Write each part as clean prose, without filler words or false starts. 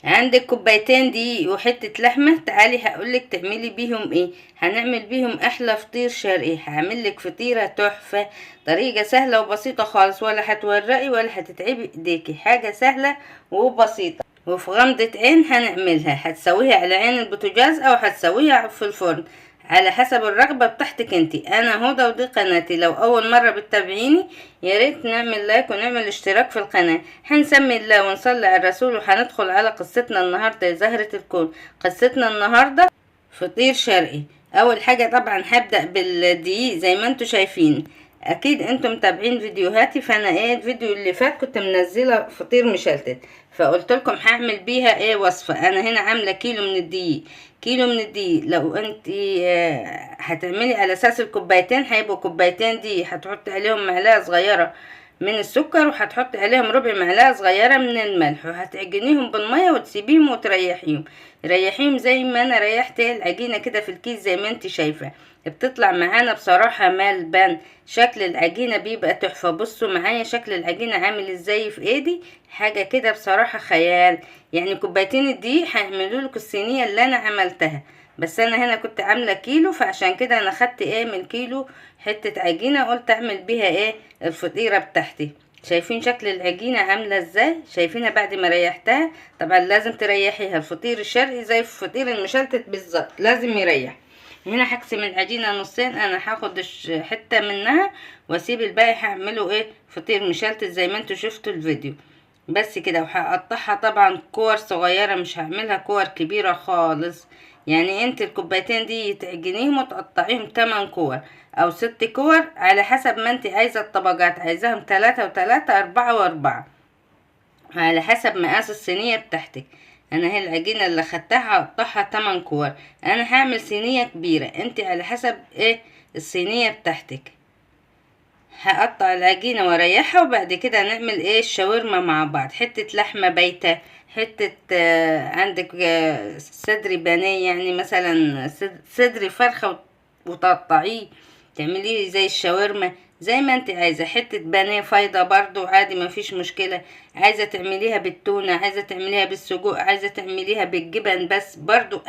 عندك كوبايتين دقيق وحتة لحمة، تعالي هقولك تعملي بيهم ايه. هنعمل بيهم احلى فطير شرقي، هعملك فطيرة تحفة. طريقة سهلة وبسيطة خالص، ولا هتورقي ولا هتتعبي ايديكي، حاجة سهلة وبسيطة وفي غمضة عين هنعملها. هتسويها على عين البوتاجاز او هتسويها في الفرن على حسب الرغبة بتاعتك انتي. انا هدى ودي قناتي. لو اول مرة بتتابعيني يا ريت نعمل لايك ونعمل اشتراك في القناة. هنسمي الله ونصلي على الرسول وهندخل على قصتنا النهاردة يا زهرة الكون. قصتنا النهاردة فطير شرقي. اول حاجة طبعا هبدأ بالدقيق زي ما انتوا شايفين. اكيد انتم متابعين فيديوهاتي، فانا الفيديو اللي فات كنت منزله فطير مشلتت، فقلت لكم هعمل بيها وصفه. انا هنا عامله كيلو من الدقيق. كيلو من الدقيق لو انت هتعملي على اساس الكوبايتين هيبقوا كوبايتين دقيق، هتحطي عليهم معلقه صغيره من السكر وهتحطي عليهم ربع معلقه صغيره من الملح، وهتعجنيهم بالميه وتسيبيهم وتريحيهم. ريحيهم زي ما انا ريحت العجينه كده في الكيس زي ما انت شايفه. بتطلع معانا بصراحه ملبن. شكل العجينه بيبقى تحفه. بصوا معايا شكل العجينه عامل ازاي في ايدي، حاجه كده بصراحه خيال. يعني كوبايتين الدقيق هيعملوا لك الصينيه اللي انا عملتها. بس انا هنا كنت عامله كيلو، فعشان كده انا خدت من كيلو حته عجينه، قلت اعمل بيها الفطيره بتاعتي. شايفين شكل العجينه عامله ازاي؟ شايفينها بعد ما ريحتها؟ طبعا لازم تريحيها. الفطير الشرقي زي الفطير المشلتت بالظبط، لازم يريح. هنا هقسم العجينه نصين. انا هاخد حته منها واسيب الباقي هعمله فطير مشلتت زي ما انتوا شفتوا الفيديو. بس كده. وهقطعها طبعا كور صغيره، مش هعملها كور كبيره خالص. يعني انت الكوبايتين دي تعجنيهم وتقطعيهم 8 كور او 6 كور على حسب ما انت عايزه الطبقات. عايزاهم 3 و3 4 و4 على حسب مقاس الصينيه بتاعتك. انا هي العجينه اللي خدتها هقطعها 8 كور. انا هعمل صينيه كبيره، انت على حسب الصينيه بتاعتك. هقطع العجينه واريحها، وبعد كده هنعمل الشاورما مع بعض. حته لحمه بايته، حته عندك صدر بانيه، يعني مثلا صدر فرخه وتقطعيه تعمليه زي الشاورما زي ما انت عايزه. حته بانيه فايضه برضو عادي مفيش مشكله. عايزه تعمليها بالتونه، عايزه تعمليها بالسجق، عايزه تعمليها بالجبن، بس برضو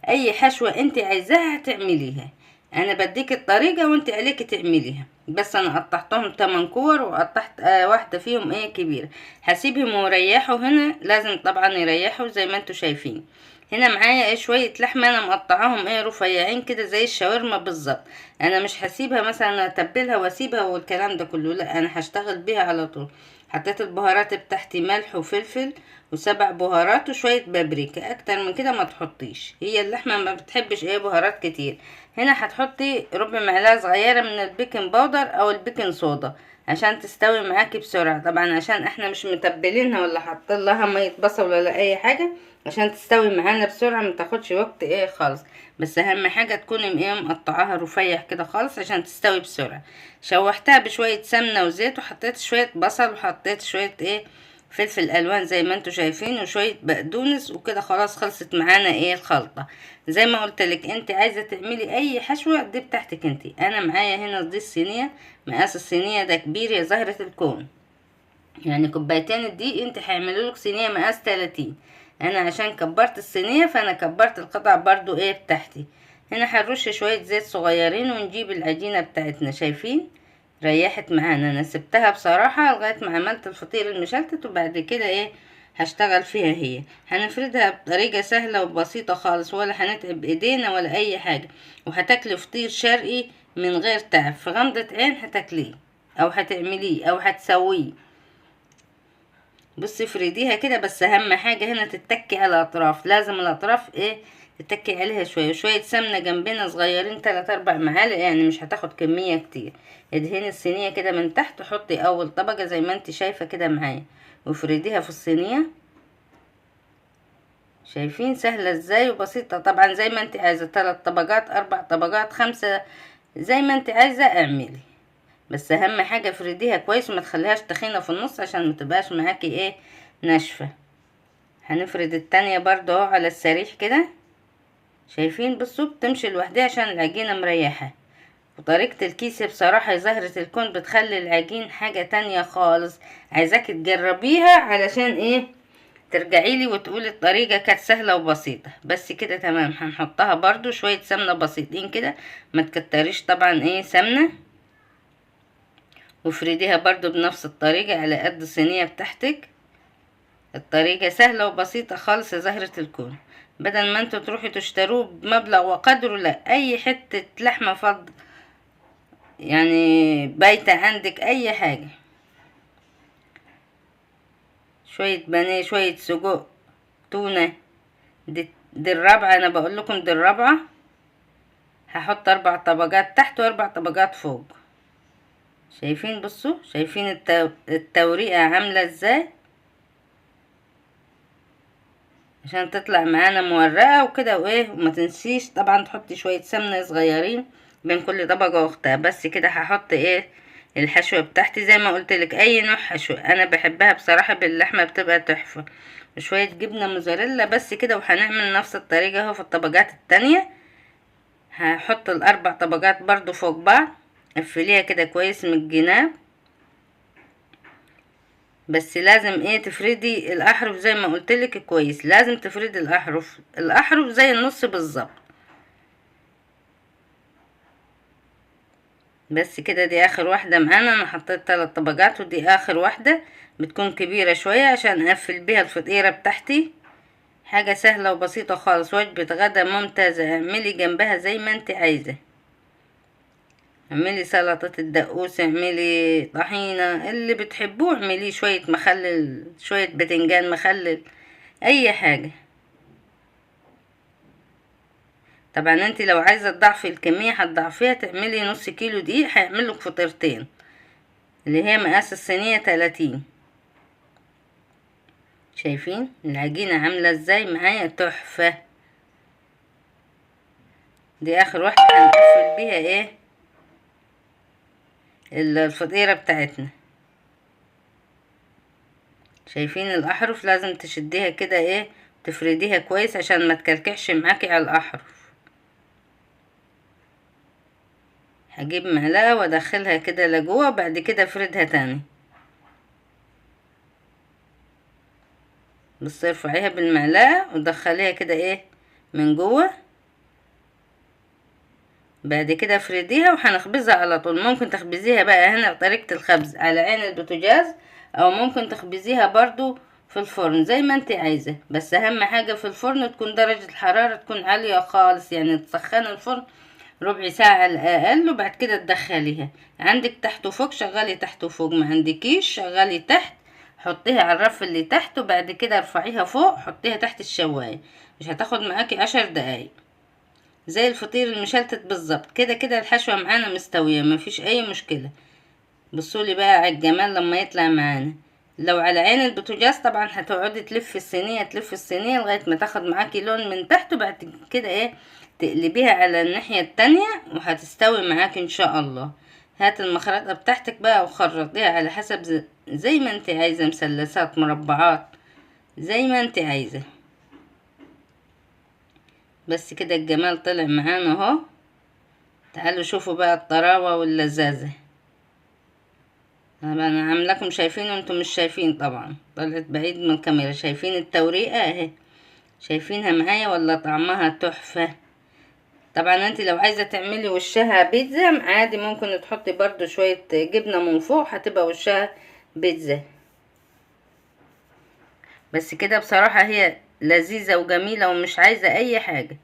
اي حشوه انت عايزاها تعمليها. انا بديك الطريقه وانت عليك تعمليها. بس انا قطعتهم 8 كور وقطعت واحده فيهم كبيره. هسيبهم ويريحوا. هنا لازم طبعا يريحوا زي ما انتوا شايفين. هنا معايا شويه لحمه انا مقطعاهم رفيعين كده زي الشاورما بالظبط. انا مش هسيبها مثلا اتبلها واسيبها والكلام ده كله، لا انا هشتغل بيها على طول. حطيت البهارات بتاعتي ملح وفلفل وسبع بهارات وشويه بابريكا. اكتر من كده ما تحطيش، هي اللحمه ما بتحبش بهارات كتير. هنا هتحطي ربع معلقه صغيره من البيكنج باودر او البيكنج صودا عشان تستوي معاكي بسرعه. طبعا عشان احنا مش متبلينها ولا حاطين لها ميه بصل ولا اي حاجه، عشان تستوي معانا بسرعه ما تاخدش وقت خالص. بس اهم حاجه تكوني مقطعاها رفيع كده خالص عشان تستوي بسرعه. شوحتها بشويه سمنه وزيت، وحطيت شويه بصل وحطيت شويه فلفل الوان زي ما انتوا شايفين وشويه بقدونس، وكده خلاص خلصت معانا الخلطه. زي ما قلت لك انت عايزه تعملي اي حشوه دي بتاعتك انت. انا معايا هنا دي الصينيه، مقاس الصينيه ده كبير يا زهره الكون. يعني كوبايتين الدقيق انت هيعملوا لك صينيه مقاس 30. انا عشان كبرت الصينيه فانا كبرت القطع برضو بتاعتي. هنا هنرش شويه زيت صغيرين ونجيب العجينه بتاعتنا. شايفين ريحت معانا. انا سبتها بصراحه لغايه ما عملت الفطير المشلتت، وبعد كده هشتغل فيها. هي هنفردها بطريقه سهله وبسيطه خالص، ولا هنتعب ايدينا ولا اي حاجه. وهتاكلي فطير شرقي من غير تعب، في غمضه عين هتاكليه او هتعمليه او هتسويه. بصي افرديها كده، بس اهم حاجه هنا تتكي على الاطراف. لازم الاطراف تتكي عليها شويه. وشويه سمنه جنبنا صغيرين 3 4 معالق، يعني مش هتاخد كميه كتير. ادهني الصينيه كده من تحت، حطي اول طبقه زي ما انت شايفه كده معايا وافرديها في الصينيه. شايفين سهله ازاي وبسيطه. طبعا زي ما انت عايزه 3 طبقات 4 طبقات 5 زي ما انت عايزه اعملي. بس اهم حاجه افرديها كويس وما تخليهاش تخينه في النص عشان ما تبقاش معاكي ناشفه. هنفرد التانية برضو على السريح كده. شايفين بصوا بتمشي لوحدها عشان العجينه مريحه. وطريقه الكيس بصراحه يا زهره الكون بتخلي العجين حاجه تانية خالص. عايزاك تجربيها علشان ترجعي لي وتقولي الطريقة كانت سهلة وبسيطة. بس كده تمام. هنحطها برضو شوية سمنة بسيطين كده، ما تكتريش طبعا سمنة، وافرديها برضو بنفس الطريقة على قد الصينية بتاعتك. الطريقة سهلة وبسيطة خالص يا زهرة الكون. بدل ما انتوا تروحوا تشتروه بمبلغ وقدره، لا، اي حتة لحمة فض يعني بايتة عندك، اي حاجة، شوية بانيه، شوية سجق، تونة. دي الرابعة، انا بقول لكم دي الرابعة. هحط 4 طبقات تحت و4 طبقات فوق. شايفين؟ بصوا، شايفين التوريقة عاملة ازاي، عشان تطلع معانا مورقة وكده. وما تنسيش طبعا تحطي شوية سمنة صغيرين بين كل طبقة واختها. بس كده هحط الحشوة بتاعتي زي ما قلت لك، اي نوع حشوة انا بحبها بصراحة باللحمة بتبقى تحفة، وشوية جبنة موزاريلا. بس كده. وهنعمل نفس الطريقة اهو في الطبقات التانية. هحط ال4 طبقات برضو فوق بعض، قفليها كده كويس من الجناب. بس لازم تفردي الاحرف زي ما قلت لك كويس، لازم تفردي الاحرف زي النص بالظبط. بس كده. دي اخر واحدة معانا. انا حطيت 3 طبقات، ودي اخر واحدة بتكون كبيرة شوية عشان اقفل بيها الفطيرة بتاعتي. حاجة سهلة وبسيطة خالص، وجبة غدا ممتازة. اعملي جنبها زي ما انت عايزة، اعملي سلطة الدقوس، اعملي طحينة، اللي بتحبوه اعمليه، شوية مخلل، شوية بتنجان مخلل، اي حاجة. طبعا انت لو عايزة تضعفي الكمية هتضعفيها، تعملي نص كيلو دقيق هيعملك فطيرتين، اللي هي مقاس الصينية 30. شايفين العجينة عاملة ازاي معايا؟ تحفة. دي اخر واحدة هنقفل بيها الفطيرة بتاعتنا. شايفين الاحرف؟ لازم تشديها كده تفرديها كويس عشان ما تكلكعش معاكي على الاحرف. هجيب معلقة وادخلها كده لجوه، وبعد كده افردها تاني. بصي، ارفعيها بالمعلقة ودخليها كده من جوه. بعد كده افرديها وهنخبزها على طول. ممكن تخبزيها بقى هنا طريقة الخبز على عين البوتاجاز، او ممكن تخبزيها برضو في الفرن زي ما انت عايزة. بس اهم حاجة في الفرن تكون درجة الحرارة تكون عالية خالص، يعني تسخني الفرن ربع ساعة على الاقل، وبعد كده تدخليها. عندك تحت وفوق شغلي تحت وفوق، ما عندكيش شغلي تحت، حطيها على الرف اللي تحت، وبعد كده ارفعيها فوق، حطيها تحت الشواية. مش هتاخد معاكي 10 دقايق، زي الفطير المشلتت بالظبط. كده كده الحشوة معانا مستوية، مفيش اي مشكلة. بصولي بقى على الجمال لما يطلع معانا. لو على عين البوتاجاز طبعا هتقعدي تلف الصينية لغاية ما تاخد معاكي لون من تحت، وبعد كده تقلبيها على الناحية التانية وهتستوي معاكي ان شاء الله. هات المخرطة بتاعتك بقى وخرطيها على حسب زي ما انت عايزة، مثلثات، مربعات، زي ما انت عايزة. بس كده الجمال طلع معانا اهو. تعالوا شوفوا بقى الطراوة واللذاذة. انا عاملاكم شايفين وانتم مش شايفين، طبعا طلعت بعيد من الكاميرا. شايفين التوريقة اهي؟ شايفينها معايا ولا طعمها تحفة؟ طبعا انت لو عايزة تعملي وشها بيتزا عادي، ممكن تحطي برضو شوية جبنة من فوق، هتبقى وشها بيتزا. بس كده بصراحة هي لذيذة وجميلة ومش عايزة اي حاجة.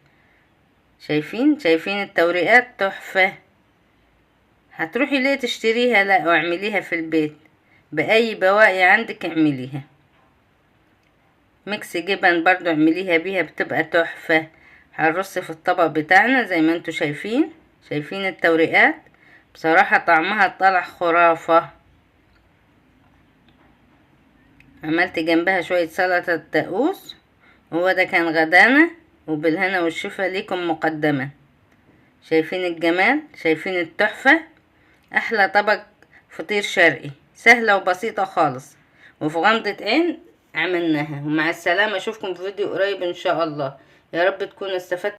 شايفين التوريقات تحفة. هتروحي ليه تشتريها؟ لا، واعمليها في البيت بأي بواقي عندك، اعمليها. ميكس جبن برضو اعمليها بيها، بتبقى تحفة. هنرص في الطبق بتاعنا زي ما انتوا شايفين التوريقات. بصراحة طعمها طلع خرافة. عملت جنبها شوية سلطة دقوس، هو ده كان غدانا، وبالهنا والشفا ليكم مقدمة. شايفين الجمال؟ شايفين التحفة؟ احلى طبق فطير شرقي، سهلة وبسيطة خالص، وفي غمضة عين عملناها. ومع السلامة، اشوفكم في فيديو قريب ان شاء الله. يا رب تكونوا استفدتوا.